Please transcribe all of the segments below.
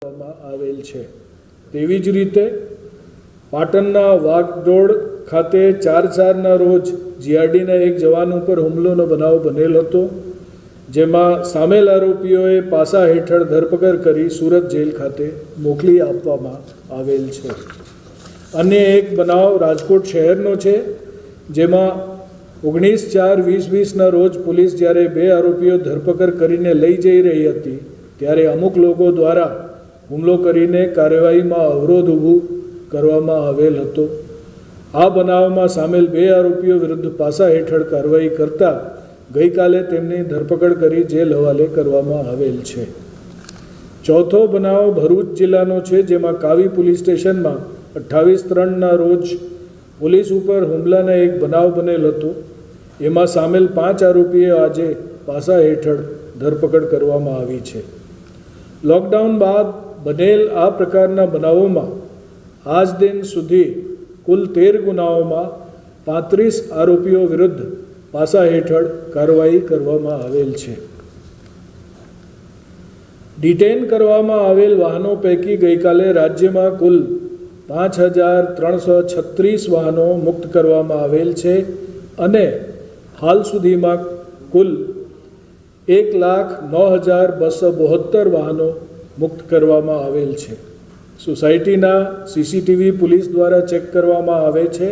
આવેલ છે। તેવી જ રીતે પાટણના વાઘડોળ ખાતે 4/4ના રોજ જીઆરડીના એક જવાન ઉપર હુમલોનો બનાવ બનેલ હતો, જેમાં સામેલ આરોપીઓએ પાસા હેઠળ ધરપકડ કરી સુરત જેલ ખાતે મોકલી આપવામાં આવેલ છે। અન્ય એક બનાવ રાજકોટ શહેરનો છે, જેમાં 19/4/2020ના રોજ પોલીસ જ્યારે 2 આરોપીઓ ધરપકડ કરીને લઈ જઈ રહી હતી, ત્યારે અમુક લોકો દ્વારા હુમલો કરીને કાર્યવાહીમાં અવરોધ ઊભું કરવામાં આવેલ હતો। આ બનાવમાં સામેલ 2 આરોપીઓ વિરુદ્ધ પાસા હેઠળ કાર્યવાહી કરતા ગઈકાલે તેમની ધરપકડ કરી જેલ હવાલે કરવામાં આવેલ છે। ચોથો બનાવ ભરૂચ જિલ્લાનો છે, જેમાં કાવી પોલીસ સ્ટેશનમાં 28/3ના રોજ પોલીસ ઉપર હુમલાના એક બનાવ બનેલ હતો। એમાં સામેલ 5 આરોપીઓ આજે પાસા હેઠળ ધરપકડ કરવામાં આવી છે। લોકડાઉન બાદ બનેલ આ પ્રકારના બનાવોમાં આજ દિન સુધી કુલ 13 ગુનાઓમાં 35 આરોપીઓ વિરુદ્ધ પાસા હેઠળ કાર્યવાહી કરવામાં આવેલ છે। ડિટેન કરવામાં આવેલ વાહનો પૈકી ગઈકાલે રાજ્યમાં કુલ 5,336 વાહનો મુક્ત કરવામાં આવેલ છે અને હાલ સુધીમાં કુલ 1,09,272 વાહનો મુક્ત કરવામાં આવેલ છે। સોસાયટીના સીસીટીવી પોલીસ દ્વારા ચેક કરવામાં આવે છે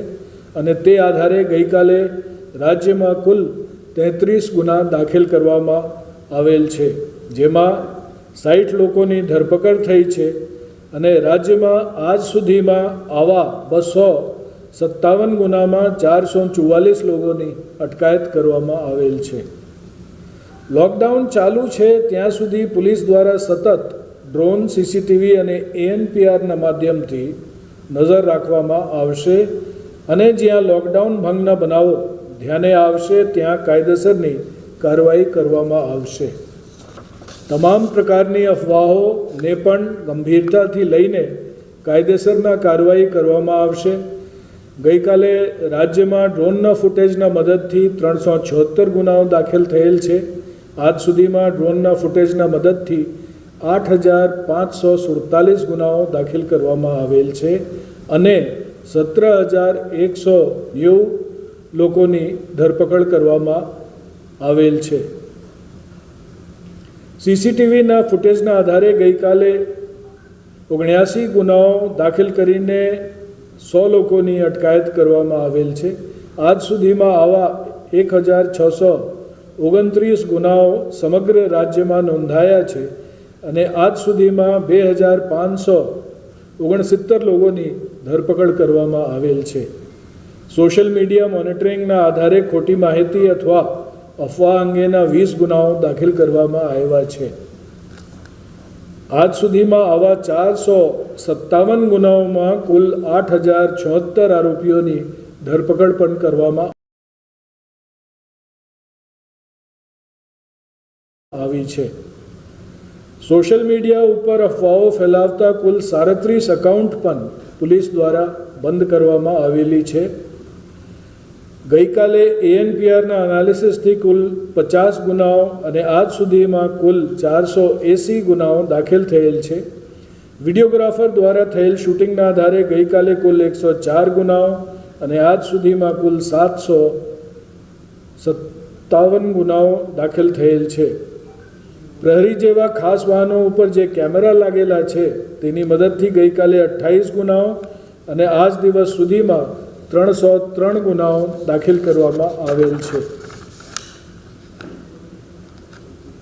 અને તે આધારે ગઈકાલે રાજ્યમાં કુલ 33 ગુના દાખલ કરવામાં આવેલ છે, જેમાં 60 લોકોની ધરપકડ થઈ છે અને રાજ્યમાં આજ સુધીમાં આવા 257 ગુનામાં 444 લોકોની અટકાયત કરવામાં આવેલ છે। લોકડાઉન ચાલુ છે ત્યાં સુધી પોલીસ દ્વારા સતત ડ્રોન, સીસીટીવી અને ANPRના માધ્યમથી નજર રાખવામાં આવશે અને જ્યાં લોકડાઉન ભંગના બનાવો ધ્યાને આવશે ત્યાં કાયદેસરની કાર્યવાહી કરવામાં આવશે। તમામ પ્રકારની અફવાઓને પણ ગંભીરતાથી લઈને કાયદેસરના કાર્યવાહી કરવામાં આવશે। ગઈકાલે રાજ્યમાં ડ્રોનના ફૂટેજના મદદથી 376 ગુનાઓ દાખલ થયેલ છે। આજ સુધીમાં ડ્રોનના ફૂટેજના મદદથી 8,547 ગુનાઓ દાખલ કરવામાં આવેલ છે અને 17,190 લોકોની ધરપકડ કરવામાં આવેલ છે। સીસીટીવીના ફૂટેજના આધારે ગઈકાલે 79 ગુનાઓ દાખલ કરીને 100 લોકોની અટકાયત કરવામાં આવેલ છે। આજ સુધીમાં આવા 1,629 ગુનાઓ સમગ્ર રાજ્યમાં નોંધાયા છે અને આજ સુધીમાં 2,569 લોકોની ધરપકડ કરવામાં આવેલ છે। સોશિયલ મીડિયા મોનિટરિંગના આધારે ખોટી માહિતી અથવા અફવા અંગેના 20 ગુનાઓ દાખલ કરવામાં આવ્યા છે। આજ સુધીમાં આવા 457 ગુનાઓમાં કુલ 8,076 આરોપીઓની ધરપકડ પણ કરવામાં આવી છે। સોશિયલ મીડિયા ઉપર અફવાઓ ફેલાવતા કુલ 37 એકાઉન્ટ પણ પોલીસ દ્વારા બંધ કરવામાં આવેલી છે। ગઈકાલે ANPRના એનાલિસિસથી કુલ 50 ગુનાઓ અને આજ સુધીમાં કુલ 480 ગુનાઓ દાખલ થયેલ છે। વિડીયોગ્રાફર દ્વારા થયેલ શૂટિંગના આધારે ગઈકાલે કુલ 104 ગુનાઓ અને આજ સુધીમાં કુલ 757 ગુનાઓ દાખલ થયેલ છે। પ્રહરી જેવા ખાસ વાહનો ઉપર જે કેમેરા લાગેલા છે તેની મદદથી ગઈકાલે 28 ગુનાઓ અને આજ દિવસ સુધીમાં 303 ગુનાઓ દાખલ કરવામાં આવેલ છે।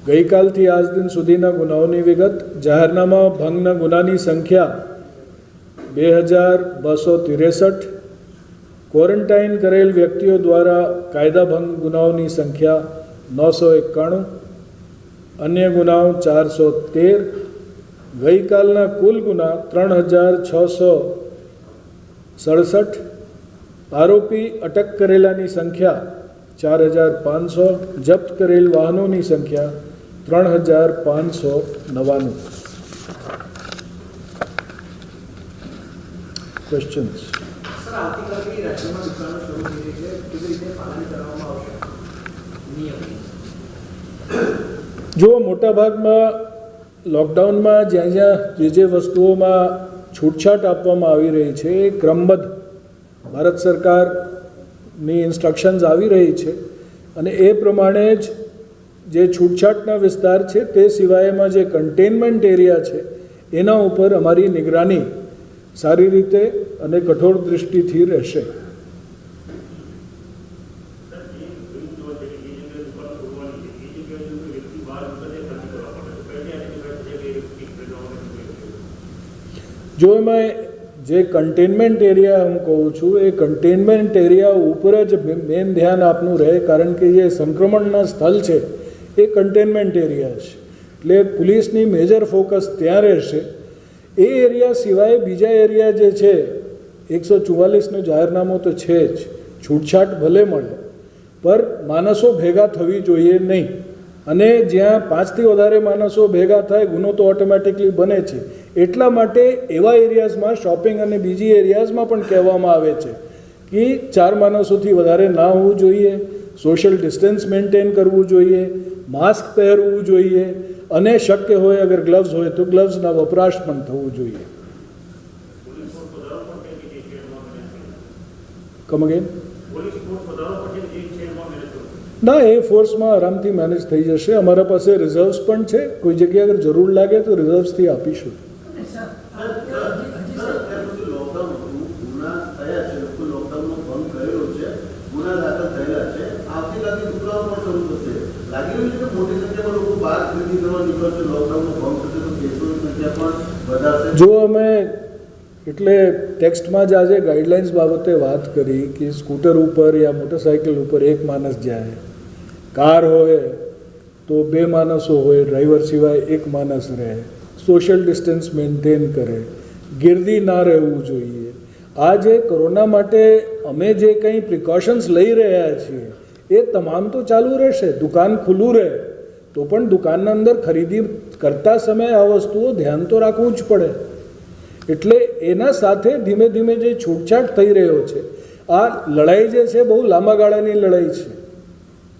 ગઈકાલથી આજ દિન સુધીના ગુનાઓની વિગત: જાહેરનામા ભંગના ગુનાની સંખ્યા 2,263, ક્વોરન્ટાઇન કરેલ વ્યક્તિઓ દ્વારા કાયદાભંગ ગુનાઓની સંખ્યા 991, અન્ય ગુનાઓ 413। ગઈકાલના કુલ ગુના 3,667, આરોપી અટક કરેલાની સંખ્યા 4,500, જપ્ત કરેલ વાહનોની સંખ્યા 3,599। ક્વેશ્ચન્સ? જો મોટાભાગમાં લોકડાઉનમાં જ્યાં જ્યાં જે વસ્તુઓમાં છૂટછાટ આપવામાં આવી રહી છે એ ક્રમબદ્ધ ભારત સરકારની ઇન્સ્ટ્રક્શન્સ આવી રહી છે અને એ પ્રમાણે જ જે છૂટછાટના વિસ્તાર છે તે સિવાયમાં જે કન્ટેનમેન્ટ એરિયા છે એના ઉપર અમારી નિગરાની સારી રીતે અને કઠોર દૃષ્ટિથી રહેશે. જો એમાં જે કન્ટેનમેન્ટ એરિયા હું કહું છું એ કન્ટેનમેન્ટ એરિયા ઉપર જ મેન ધ્યાન આપનું રહે, કારણ કે જે સંક્રમણના સ્થળ છે એ કન્ટેનમેન્ટ એરિયા છે, એટલે પોલીસની મેજર ફોકસ ત્યાં રહેશે. એ એરિયા સિવાય બીજા એરિયા જે છે 144નું જાહેરનામું તો છે જ, છૂટછાટ ભલે મળે પર માણસો ભેગા થવી જોઈએ નહીં, અને જ્યાં 5થી વધારે માણસો ભેગા થાય ગુનો તો ઓટોમેટિકલી બને છે. એટલા માટે એવા એરિયાઝમાં શોપિંગ અને બીજી એરિયાઝમાં પણ કહેવામાં આવે છે કે 4 માણસોથી વધારે ના હોવું જોઈએ, સોશિયલ ડિસ્ટન્સ મેન્ટેન કરવું જોઈએ, માસ્ક પહેરવું જોઈએ અને શક્ય હોય અગર ગ્લવ્સ હોય તો ગ્લવ્સના વપરાશ પણ થવું જોઈએ. Come again? ના, એ ફોર્સમાં આરામથી મેનેજ થઈ જશે. અમારા પાસે રિઝર્વ્સ પણ છે, કોઈ જગ્યાએ અગર જરૂર લાગે તો રિઝર્વ્સથી આપીશું. જો અમે એટલે ટેક્સ્ટમાં જ આજે ગાઈડલાઇન્સ બાબતે વાત કરી કે સ્કૂટર ઉપર યા મોટરસાઇકલ ઉપર એક માણસ જાય, કાર હોય તો 2 માણસો હોય, ડ્રાઈવર સિવાય એક માણસ રહે, સોશિયલ ડિસ્ટન્સ મેન્ટેન કરે, ગીર્દી ના રહેવું જોઈએ. આ જે કોરોના માટે અમે જે કંઈ પ્રિકોશન્સ લઈ રહ્યા છીએ એ તમામ તો ચાલુ રહેશે. દુકાન ખુલ્લું રહે તો પણ દુકાનના અંદર ખરીદી કરતા સમયે આ વસ્તુઓ ધ્યાન તો રાખવું જ પડે. એટલે એના સાથે ધીમે ધીમે જે છૂટછાટ થઈ રહ્યો છે, આ લડાઈ જે છે બહુ લાંબા ગાળાની લડાઈ છે.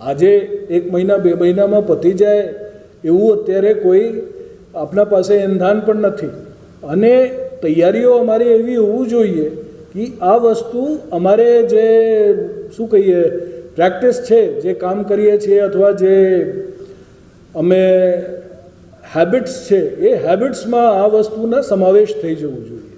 આજે 1 મહિના 2 મહિનામાં પતી જાય એવું અત્યારે કોઈ આપણા પાસે એંધાન પણ નથી, અને તૈયારીઓ અમારી એવી હોવું જોઈએ કે આ વસ્તુ અમારે જે શું કહીએ પ્રેક્ટિસ છે, જે કામ કરીએ છીએ અથવા જે અમે હેબિટ્સ છે એ હેબિટ્સમાં આ વસ્તુના સમાવેશ થઈ જવું જોઈએ.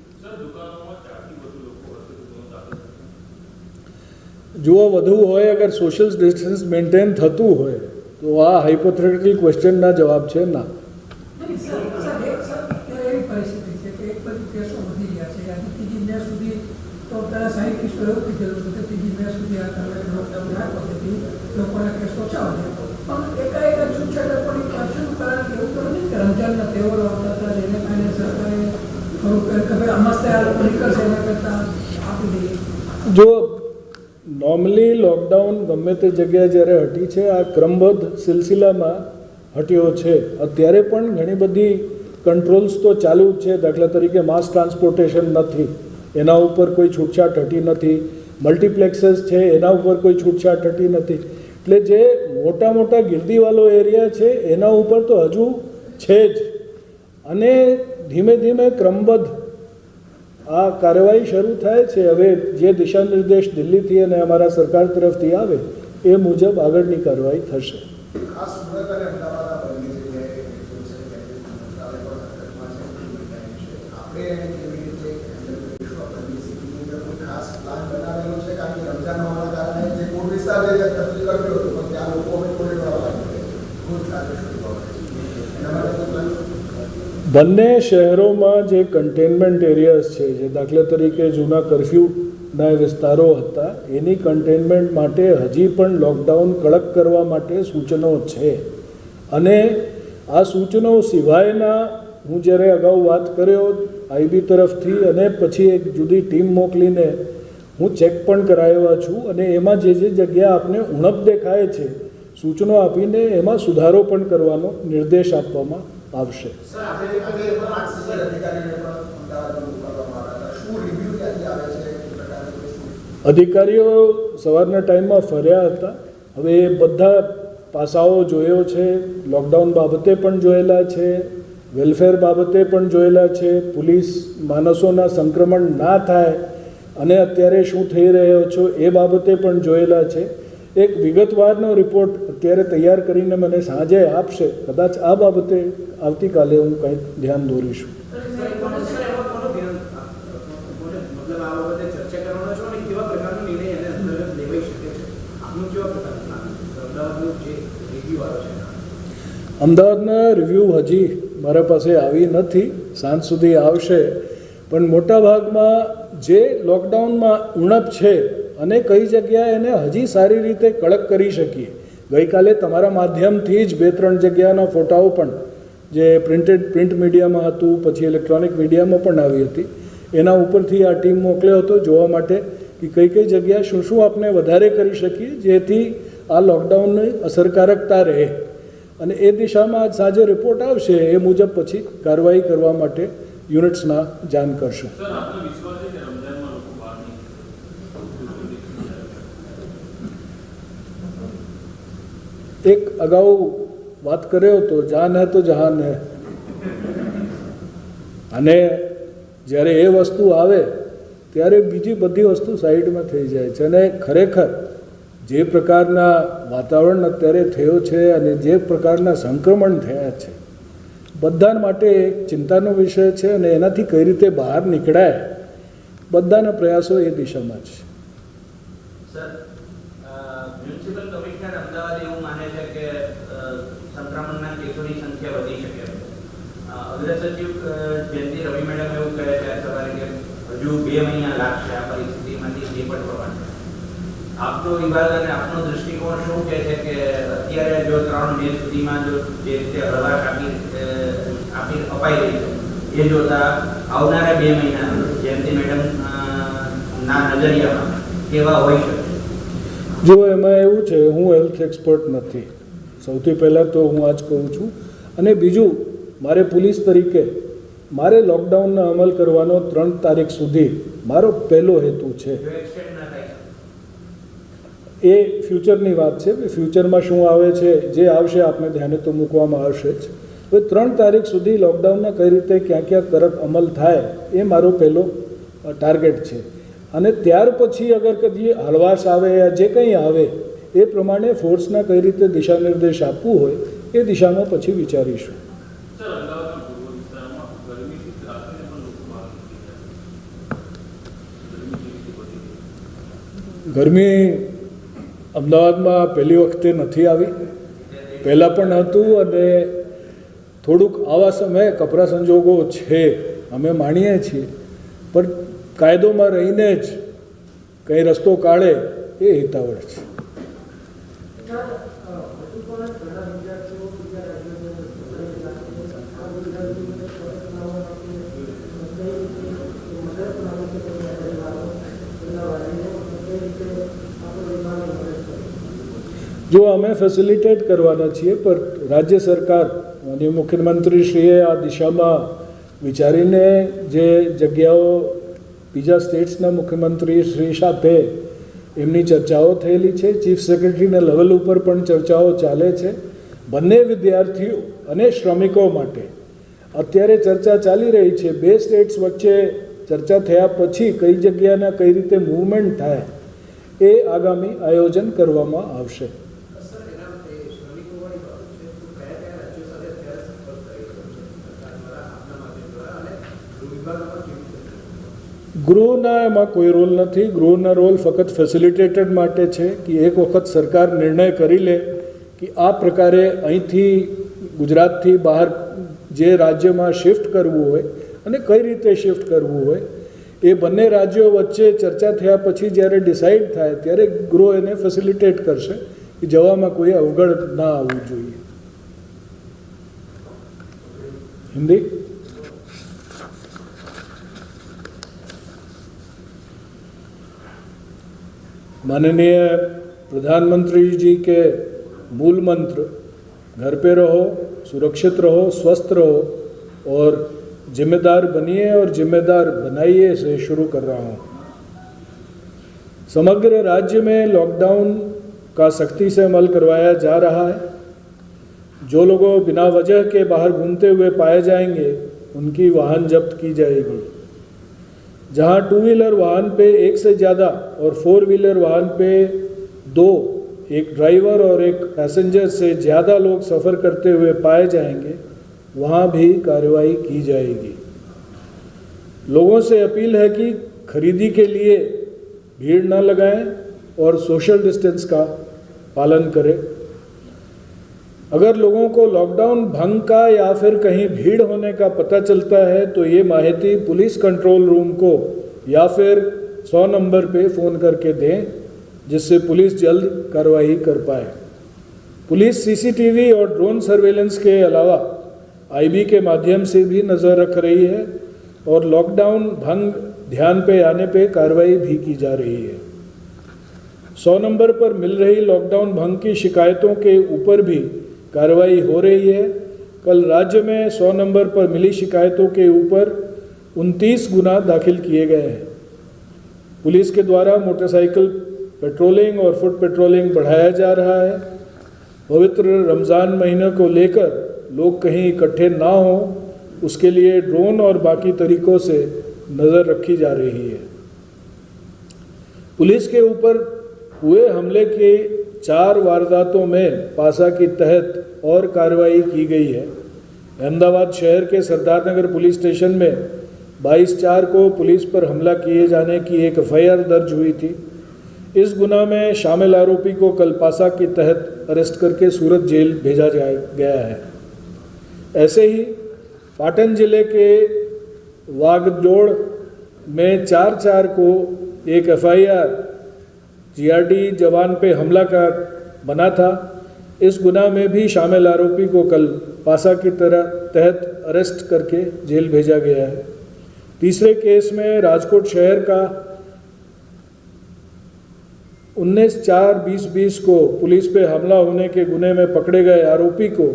જો વધુ હોય, અગર સોશિયલ ડિસ્ટન્સ મેન્ટેન થતું હોય તો આ હાઇપોથેટિકલ ક્વેશ્ચનના જવાબ છે ના. જો નોર્મલી લોકડાઉન ગમે તે જગ્યાએ જ્યારે હટી છે, આ ક્રમબદ્ધ સિલસિલામાં હટ્યો છે. અત્યારે પણ ઘણી બધી કંટ્રોલ્સ તો ચાલુ જ છે. દાખલા તરીકે માસ ટ્રાન્સપોર્ટેશન નથી, એના ઉપર કોઈ છૂટછાટ હટી નથી. મલ્ટીપ્લેક્સીસ છે, એના ઉપર કોઈ છૂટછાટ હટી નથી. એટલે જે મોટા મોટા ગીર્દીવાળો એરિયા છે એના ઉપર તો હજુ છે જ, અને ધીમે ધીમે ક્રમબદ્ધ આ કાર્યવાહી શરૂ થાય છે. હવે જે દિશા નિર્દેશ દિલ્હીથી અને અમારા સરકાર તરફથી આવે એ મુજબ આગળની કાર્યવાહી થશે. બંને શહેરોમાં જે કન્ટેનમેન્ટ એરિયાઝ છે, જે દાખલા તરીકે જૂના કર્ફ્યુના વિસ્તારો હતા, એની કન્ટેનમેન્ટ માટે હજી પણ લોકડાઉન કડક કરવા માટે સૂચનો છે. અને આ સૂચનો સિવાયના હું જ્યારે અગાઉ વાત કર્યો આઈબી તરફથી, અને પછી એક જુદી ટીમ મોકલીને હું ચેક પણ કરાવ્યા છું, અને એમાં જે જગ્યા આપને ઉણપ દેખાય છે સૂચનો આપીને એમાં સુધારો પણ કરવાનો નિર્દેશ આપવામાં આવશે. અધિકારીઓ સવારના ટાઈમમાં ફર્યા હતા. હવે એ બધા પાસાઓ જોયો છે, લોકડાઉન બાબતે પણ જોયેલા છે, વેલફેર બાબતે પણ જોયેલા છે, પોલીસ માણસોના સંક્રમણ ના થાય અને અત્યારે શું થઈ રહ્યો છો એ બાબતે પણ જોયેલા છે. એક વિગતવારનો રિપોર્ટ અત્યારે તૈયાર કરીને મને સાંજે આપશે. કદાચ આ બાબતે આવતીકાલે હું કંઈક ધ્યાન દોરીશું. અમદાવાદના રિવ્યૂ હજી મારા પાસે આવી નથી, સાંજ સુધી આવશે. પણ મોટાભાગમાં જે લોકડાઉનમાં ઉણપ છે અને કઈ જગ્યાએ એને હજી સારી રીતે કડક કરી શકીએ. ગઈકાલે તમારા માધ્યમથી જ 2-3 જગ્યાના ફોટાઓ પણ જે પ્રિન્ટ મીડિયામાં હતું, પછી ઇલેક્ટ્રોનિક મીડિયામાં પણ આવી હતી, એના ઉપરથી આ ટીમ મોકલ્યો હતો જોવા માટે કે કઈ કઈ જગ્યાએ શું શું આપણે વધારે કરી શકીએ જેથી આ લોકડાઉનની અસરકારકતા રહે. અને એ દિશામાં આજ સાંજે રિપોર્ટ આવશે, એ મુજબ પછી કાર્યવાહી કરવા માટે યુનિટ્સના જાણ કરશું. એક અગાઉ વાત કર્યો હતો, જાન હે તો જહાન હે. અને જ્યારે એ વસ્તુ આવે ત્યારે બીજી બધી વસ્તુ સાઈડમાં થઈ જાય છે. અને ખરેખર જે પ્રકારના વાતાવરણ અત્યારે થયો છે અને જે પ્રકારના સંક્રમણ થયા છે, બધા માટે એક ચિંતાનો વિષય છે. અને એનાથી કઈ રીતે બહાર નીકળાય, બધાના પ્રયાસો એ દિશામાં છે. મ્યુનિસિપલ કમિશનર અમદાવાદ એવું માને છે કે સંક્રમણના કેસોની સંખ્યા વધી શકે. અગ્ર સચિવ જયંતિ રવિ મેડમ એવું કહે છે સવારે કે હજુ 2 મહિના લાગશે આ પરિસ્થિતિમાંથી નિપટવા. આપનો વિભાગ અને આપનો દૃષ્ટિકોણ શું કહે છે કે અત્યારે જો 3 મે સુધીમાં જો જે રીતે હળવાશ અપાઈ રહી છે એ જોતા આવનારા 2 મહિના જયંતિ મેડમ ના નજરિયામાં કેવા હોઈ શકે? જો એમાં એવું છે, હું હેલ્થ એક્સપર્ટ નથી, સૌથી પહેલાં તો હું આ જ કહું છું. અને બીજું, મારે પોલીસ તરીકે મારે લોકડાઉનનો અમલ કરવાનો 3 તારીખ સુધી મારો પહેલો હેતુ છે. એ ફ્યુચરની વાત છે, ફ્યુચરમાં શું આવે છે, જે આવશે આપણે ધ્યાને તો મૂકવામાં આવશે જ. હવે 3 તારીખ સુધી લોકડાઉનના કઈ રીતે ક્યાં ક્યાં કડક અમલ થાય એ મારો પહેલો ટાર્ગેટ છે. અને ત્યાર પછી અગર કદી હળવાશ આવે યા જે કંઈ આવે એ પ્રમાણે ફોર્સના કઈ રીતે દિશા નિર્દેશ આપવું હોય એ દિશામાં પછી વિચારીશું. ગરમી અમદાવાદમાં પહેલી વખતે નથી આવી, પહેલાં પણ હતું. અને થોડુંક આવા સમયે કપરા સંજોગો છે, અમે માણીએ છીએ, પણ કાયદોમાં રહીને જ કંઈ રસ્તો કાઢે એ હિતાવળ છે. જો અમે ફેસિલિટેટ કરવાના છીએ, પણ રાજ્ય સરકાર અને મુખ્યમંત્રીશ્રીએ આ દિશામાં વિચારીને જે જગ્યાઓ બીજા સ્ટેટ્સના મુખ્યમંત્રી શ્રી સાથે એમની ચર્ચાઓ થયેલી છે, ચીફ સેક્રેટરીના લેવલ ઉપર પણ ચર્ચાઓ ચાલે છે. બંને વિદ્યાર્થીઓ અને શ્રમિકો માટે અત્યારે ચર્ચા ચાલી રહી છે. 2 સ્ટેટ્સ વચ્ચે ચર્ચા થયા પછી કઈ જગ્યાના કઈ રીતે મૂવમેન્ટ થાય એ આગામી આયોજન કરવામાં આવશે. ગૃહના એમાં કોઈ રોલ નથી. ગૃહના રોલ ફક્ત ફેસિલિટેટર માટે છે કે એક વખત સરકાર નિર્ણય કરી લે કે આ પ્રકારે અહીંથી ગુજરાતથી બહાર જે રાજ્યમાં શિફ્ટ કરવું હોય અને કઈ રીતે શિફ્ટ કરવું હોય એ બંને રાજ્યો વચ્ચે ચર્ચા થયા પછી જ્યારે ડિસાઇડ થાય ત્યારે ગૃહ એને ફેસિલિટેટ કરશે કે જવામાં કોઈ અવગણ ના આવવું જોઈએ. हिंदी माननीय प्रधानमंत्री जी के मूल मंत्र घर पे रहो, सुरक्षित रहो, स्वस्थ रहो और जिम्मेदार बनिए और जिम्मेदार बनाइए से शुरू कर रहा हूँ। समग्र राज्य में लॉकडाउन का सख्ती से अमल करवाया जा रहा है। जो लोगों बिना वजह के बाहर घूमते हुए पाए जाएंगे उनकी वाहन जब्त की जाएगी। जहां टू व्हीलर वाहन पे एक से ज़्यादा और फोर व्हीलर वाहन पे दो, एक ड्राइवर और एक पैसेंजर से ज़्यादा लोग सफ़र करते हुए पाए जाएंगे, वहाँ भी कार्रवाई की जाएगी। लोगों से अपील है कि खरीदी के लिए भीड़ न लगाएं और सोशल डिस्टेंस का पालन करें। अगर लोगों को लॉकडाउन भंग का या फिर कहीं भीड़ होने का पता चलता है तो ये माहिती पुलिस कंट्रोल रूम को या फिर 100 नंबर पे फ़ोन करके दें, जिससे पुलिस जल्द कार्रवाई कर पाए। पुलिस सीसीटीवी और ड्रोन सर्वेलेंस के अलावा आईबी के माध्यम से भी नज़र रख रही है और लॉकडाउन भंग ध्यान पे आने पे कार्रवाई भी की जा रही है। 100 नंबर पर मिल रही लॉकडाउन भंग की शिकायतों के ऊपर भी कार्रवाई हो रही है। कल राज्य में 100 नंबर पर मिली शिकायतों के ऊपर 29 गुना दाखिल किए गए हैं। पुलिस के द्वारा मोटरसाइकिल पेट्रोलिंग और फुट पेट्रोलिंग बढ़ाया जा रहा है। पवित्र रमज़ान महीने को लेकर लोग कहीं इकट्ठे ना हों, उसके लिए ड्रोन और बाकी तरीकों से नज़र रखी जा रही है। पुलिस के ऊपर हुए हमले के 4 वारदातों में पासा के तहत और कार्रवाई की गई है। अहमदाबाद शहर के सरदारनगर पुलिस स्टेशन में 22/4 को पुलिस पर हमला किए जाने की एक एफआईआर दर्ज हुई थी। इस गुनाह में शामिल आरोपी को कल पासा के तहत अरेस्ट करके सूरत जेल भेजा गया है। ऐसे ही पाटन जिले के वागडोड़ में 4/4 को एक एफआईआर जीआरडी जवान पे हमला का बना था। इस गुनाह में भी शामिल आरोपी को कल पासा की तहत अरेस्ट करके जेल भेजा गया है। तीसरे केस में राजकोट शहर का 19/4/2020 को पुलिस पे हमला होने के गुने में पकड़े गए आरोपी को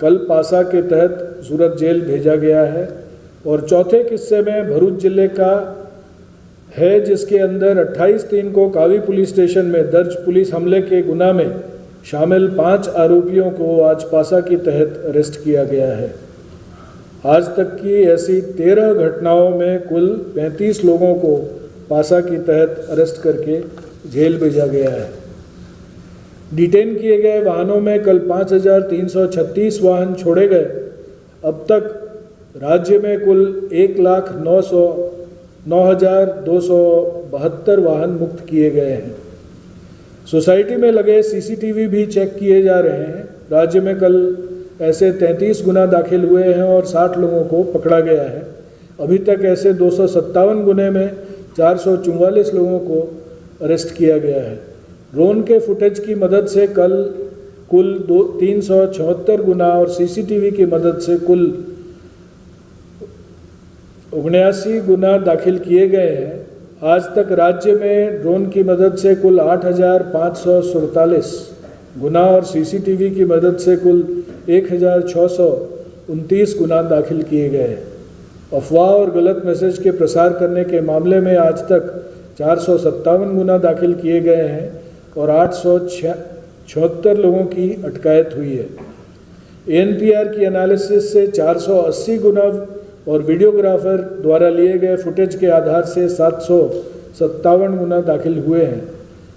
कल पासा के तहत सूरत जेल भेजा गया है। और चौथे किस्से में भरूच जिले का है, जिसके अंदर 28/3 को कावी पुलिस स्टेशन में दर्ज पुलिस हमले के गुनाह में शामिल 5 आरोपियों को आज पासा की तहत अरेस्ट किया गया है। आज तक की ऐसी 13 घटनाओं में कुल 35 लोगों को पासा की तहत अरेस्ट करके जेल भेजा गया है। डिटेन किए गए वाहनों में कल 5,336 वाहन छोड़े गए। अब तक राज्य में कुल 1,09,272 वाहन मुक्त किए गए हैं। सोसाइटी में लगे सीसीटीवी भी चेक किए जा रहे हैं। राज्य में कल ऐसे 33 गुना दाखिल हुए हैं और 60 लोगों को पकड़ा गया है। अभी तक ऐसे 257 गुने में 444 लोगों को अरेस्ट किया गया है। ड्रोन के फुटेज की मदद से कल कुल 376 गुना और सीसीटीवी की मदद से कुल 79 गुना दाखिल किए गए हैं। आज तक राज्य में ड्रोन की मदद से कुल 8,547 गुना और सीसीटीवी की मदद से कुल 1,629 गुना दाखिल किए गए हैं। अफवाह और गलत मैसेज के प्रसार करने के मामले में आज तक 457 गुना दाखिल किए गए हैं और 876 लोगों की अटकायत हुई है। एनपीआर की एनालिसिस से 480 गुना और वीडियोग्राफर द्वारा लिए गए फुटेज के आधार से 757 गुना दाखिल हुए हैं।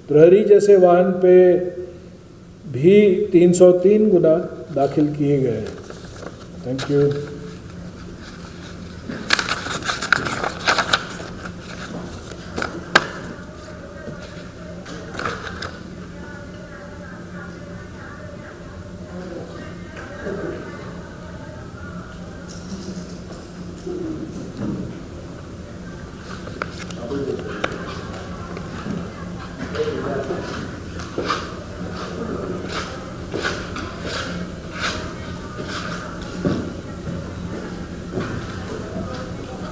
प्रहरी जैसे वाहन पे भी 303 गुना दाखिल किए गए हैं। Thank you.